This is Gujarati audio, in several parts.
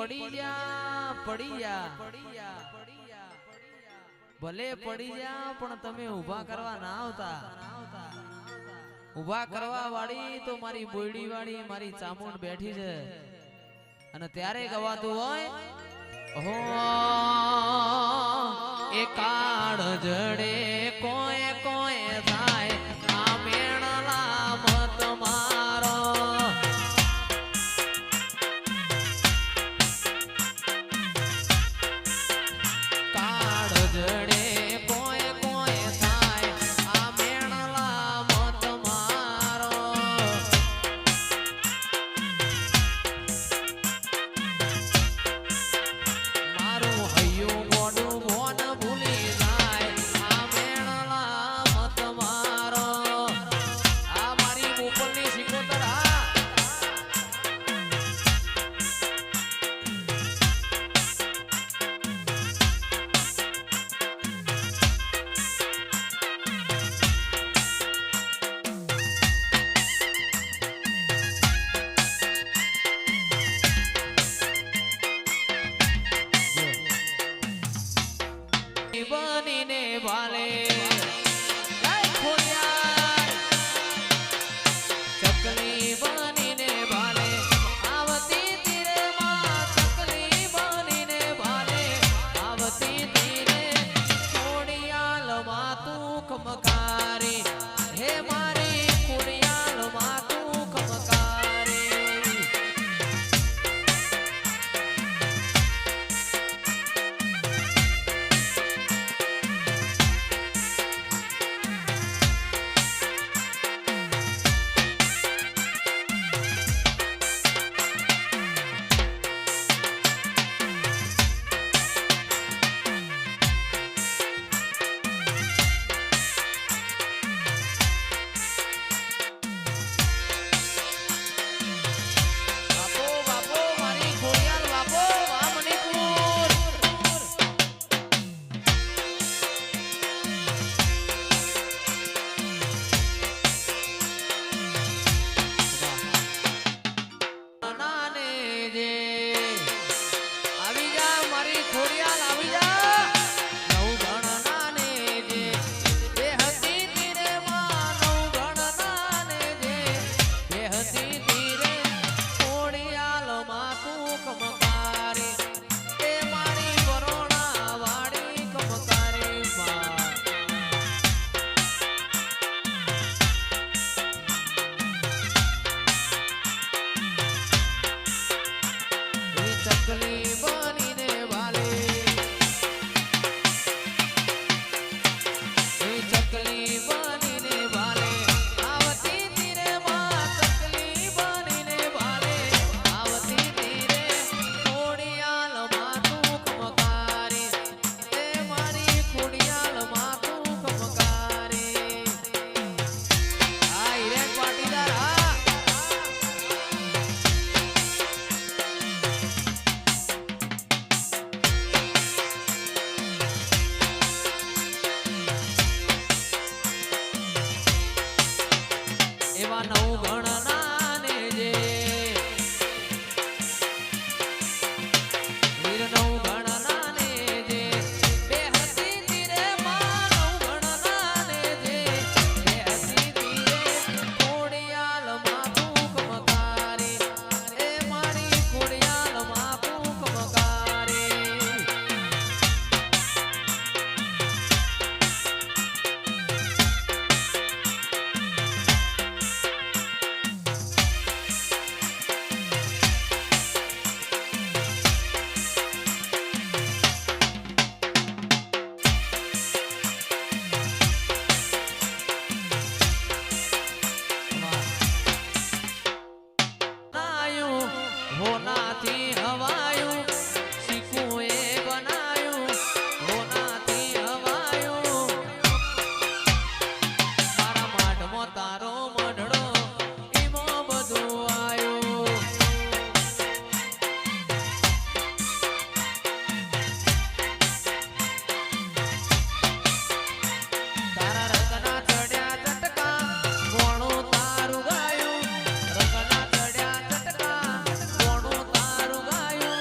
પડી જા ભલે પડી જા પણ તમે ઊભા કરવા ના આવતા ઊભા કરવા વાળી તો મારી બોયડી વાળી મારી ચામુંડ બેઠી છે અને ત્યારે ગવાતું હોય હો એ કાળ જડે કોઈ કોઈ થાય આ મેણલા મત મારો કાળ જડે કોઈ કોઈ થાય આ મેણલા મત મારો મારું હૈયું મોઢું મોન ભૂલી જાય આ મેણલા મત મારો આ મારી ઉપરની સિકોતર બનીને વાલે ચકલી બનીને વાલે આવતી તીરે માં ચકલી બનીને વાલે આવતી તીરે ખોડિયાલ માં તું ખમકારી હે મારી ખોડિયાલ માં તું ખમકારી તારું ગાયું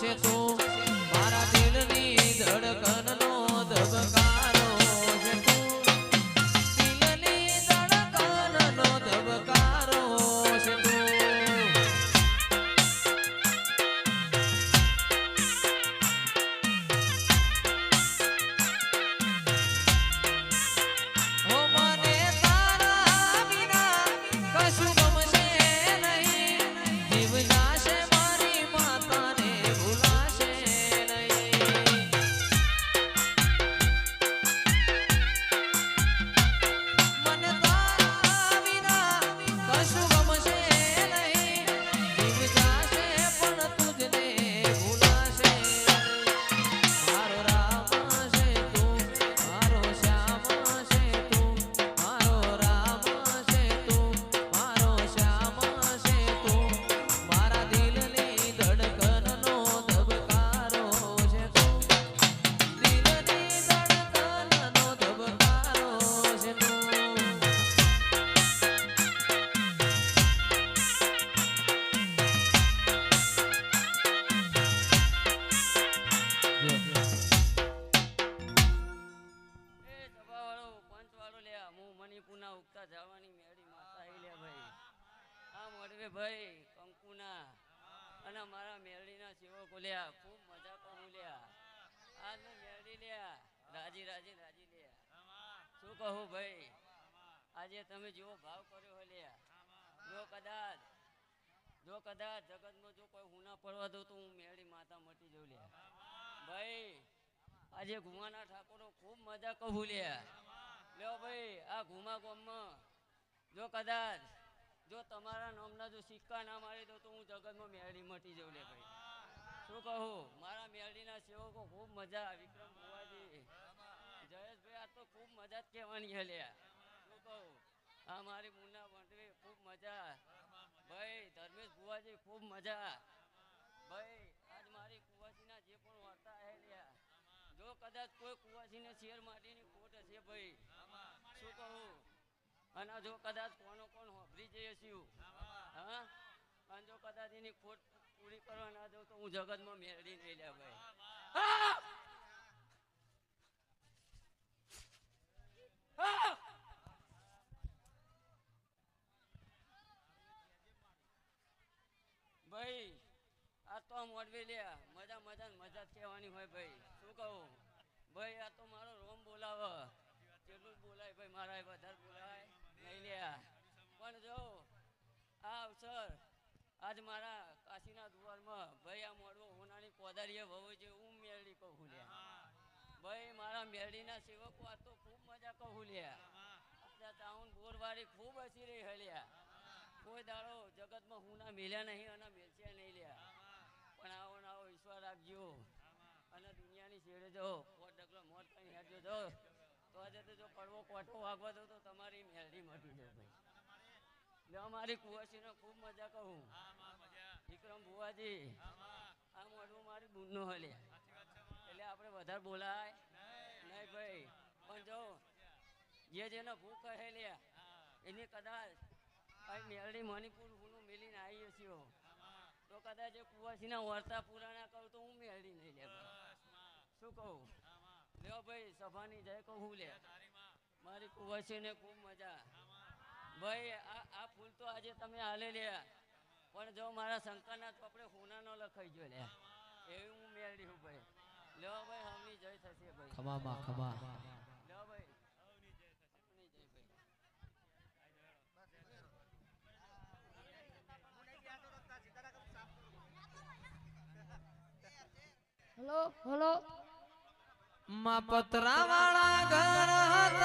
છે તું મારા દિલની ધડકનનો ધબકારો છે તું દિલની ધડકનનો ધબકારો છે તું હો મને તારા વિના કશું ગમશે નહીં જીવ જાશે મારી માતાને ભૂલાશે નહીં મને તારા વિના કશું ગમશે નહીં જીવ જાશે પણ તુજને ભૂલાશે મારો રામ છે તું મારો શ્યામ છે તું મારો રામ છે તું મારો શ્યામ છે તું મારા દિલની ધડકનનો ધબકારો છે તું દિલની ધડકનનો ધબકારો છે તું એ સભાવાળો પંચવાળો લે હું મણિપુરના ઉગતા જવાની મેળી માતા આઈ લે ભાઈ આ મોડવે ભાઈ કંકુના અને મારા મેળીના સેવકો લ્યા ખૂબ મજા કહું લ્યા આજનો મેળી લ્યા રાજી રાજી રાજી લ્યા શું કહું ભાઈ આજે તમે જેવો ભાવ કર્યો હોય લ્યા જો કદાચ જગતમાં જો કોઈ હુના પડવા દો તો હું મેળી માતા મટી જઉં લ્યા ભાઈ આજે ઘુમાના ઠાકોરો ખૂબ મજા કહું લ્યા લ્યો ભાઈ આ ઘુમા ગામમાં જો કદાચ જો તમારા નામના જો સિક્કા ના મારી દો તો હું જગતમાં મેળી મટી જાઉં લે ભાઈ શું કહું મારા મેળીના સેવકો ખૂબ મજા વિક્રમ બુવાજી જયેશભાઈ આ તો ખૂબ મજા જ કહેવાની હે લ્યા શું કહું આ મારી મુન્ના મંડવી ખૂબ મજા ભાઈ ધર્મેશ બુવાજી ખૂબ મજા ભાઈ આજ મારી કુવાસીના જે પણ વાર્તા હે લ્યા જો કદાચ કોઈ કુવાસીને શેર માટીની ખોટ હશે ભાઈ શું કહું અને જો કદાચ કોનો કોણ હોભરી જઈએ છીએ હા અને જો કદાચ એની ખોટ પૂરી કરવા ના દઉં તો હું જગતમાં મેળવી નહીં લે ભાઈ ભાઈ આ તો મોડવી લ્યા મજા મજા ને મજા જ કહેવાની હોય ભાઈ શું કહું ભાઈ આ તો મારો રોમ બોલાવે જેટલું જ બોલાય ભાઈ મારા વધારે બોલાય નહીં લ્યા પણ જો આ અવસર આજ મારા કાશીના દુવારમાં ભાઈ આ મોડવો હોનાની કોદારીએ વહુ જે હું મેળડી કહું લ્યા ભાઈ મારા મેળડીના સેવકો આ તો ખૂબ મજા કહું લ્યા અત્યારે ટાઉન બોરવાળી ખૂબ હસી રહી હલ્યા કોઈ દાડો જગતમાં હું ના મેલ્યા નહીં અને મેલશે નહીં લ્યા પણ આવો ને આવો ઈશ્વર રાખજો અને દુનિયાની છેડે જો પોટ ડગલો મોત કઈ હેડજો જો તો આજે તો જો કડવો કોઠો વાગવા દો તો તમારી મેલડી મટી જાય ભાઈ એટલે અમારી કુવાસીને ખૂબ મજા કહું વિક્રમ ભુવાજી આ મોઢું મારી બૂનનો હલ્યા એટલે આપણે વધારે બોલાય નહીં ભાઈ પણ જો જેને ભૂખ કહે લ્યા એની કદાચ મેળડી મણિપુર હુનું મિલીને આવીએ છીએ તો કદાચ એ કુવાસીના વર્તા પૂરા ના કરું તો હું મેળડી નહીં લે શું કહું લ્યો ભાઈ સભાની જય કહું લે મારી કુવાસીને ખૂબ મજા ભાઈ આ ફૂલ તો આજે તમે હાલે લ્યા પણ જો મારા શંકરના ચોપડે હુના ન લખાઈ ગયો લે એવી હું મેળડી હું ભાઈ લ્યો ભાઈ હમની જય થશે ભાઈ ખમા ખમા લ્યો ભાઈ હલો હલો માં પતરા વાળા ઘર હતા